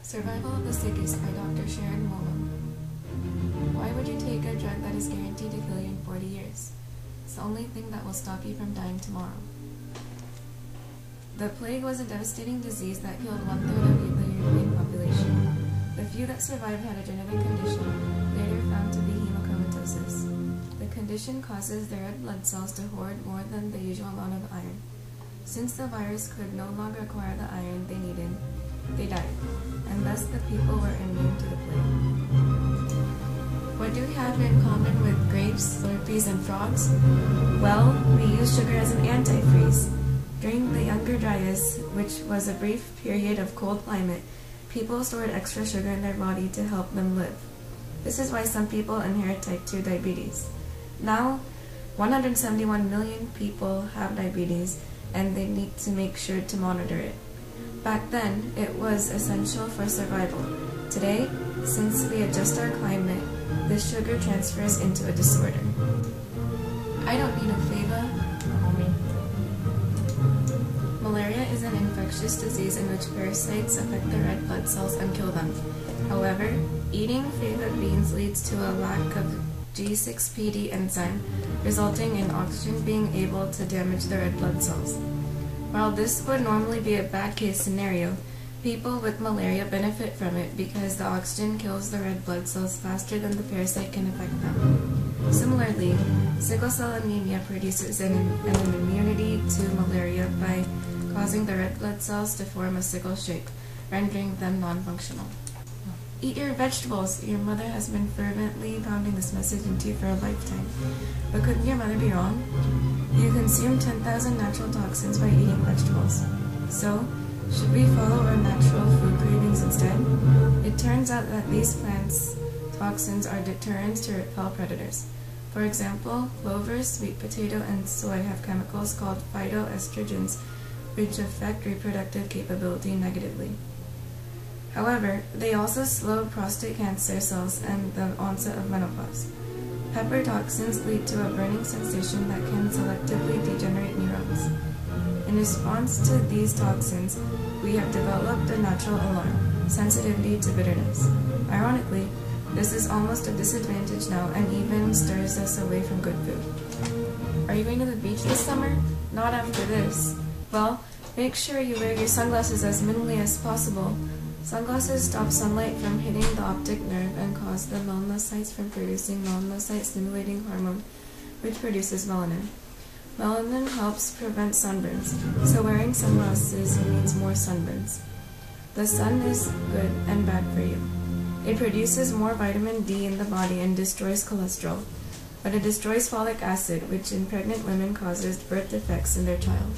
Survival of the Sickest by Dr. Sharon Moalem. Why would you take a drug that is guaranteed to kill you in 40 years? It's the only thing that will stop you from dying tomorrow. The plague was a devastating disease that killed 1/3 of the European population. The few that survived had a genetic condition, later found to be hemochromatosis. The condition causes their red blood cells to hoard more than the usual amount of iron. Since the virus could no longer acquire the iron they needed, they died, and thus the people were immune to the plague. What do we have in common with grapes, Slurpees, and frogs? Well, we use sugar as an antifreeze. During the Younger Dryas, which was a brief period of cold climate, people stored extra sugar in their body to help them live. This is why some people inherit type 2 diabetes. Now, 171 million people have diabetes, and they need to make sure to monitor it. Back then, it was essential for survival. Today, since we adjust our climate, this sugar transfers into a disorder. I don't need a favor, homie. Malaria is an infectious disease in which parasites affect the red blood cells and kill them. However, eating fava beans leads to a lack of G6PD enzyme, resulting in oxygen being able to damage the red blood cells. While this would normally be a bad case scenario, people with malaria benefit from it because the oxygen kills the red blood cells faster than the parasite can affect them. Similarly, sickle cell anemia produces an immunity to malaria by causing the red blood cells to form a sickle shape, rendering them non-functional. Eat your vegetables. Your mother has been fervently pounding this message into you for a lifetime. But couldn't your mother be wrong? You consume 10,000 natural toxins by eating vegetables. So, should we follow our natural food cravings instead? It turns out that these plants' toxins are deterrents to repel predators. For example, clover, sweet potato, and soy have chemicals called phytoestrogens, which affect reproductive capability negatively. However, they also slow prostate cancer cells and the onset of menopause. Pepper toxins lead to a burning sensation that can selectively degenerate neurons. In response to these toxins, we have developed a natural alarm, sensitivity to bitterness. Ironically, this is almost a disadvantage now and even stirs us away from good food. Are you going to the beach this summer? Not after this. Well, make sure you wear your sunglasses as minimally as possible. Sunglasses stop sunlight from hitting the optic nerve and cause the melanocytes from producing melanocyte-stimulating hormone, which produces melanin. Melanin helps prevent sunburns, so wearing sunglasses means more sunburns. The sun is good and bad for you. It produces more vitamin D in the body and destroys cholesterol, but it destroys folic acid, which in pregnant women causes birth defects in their child.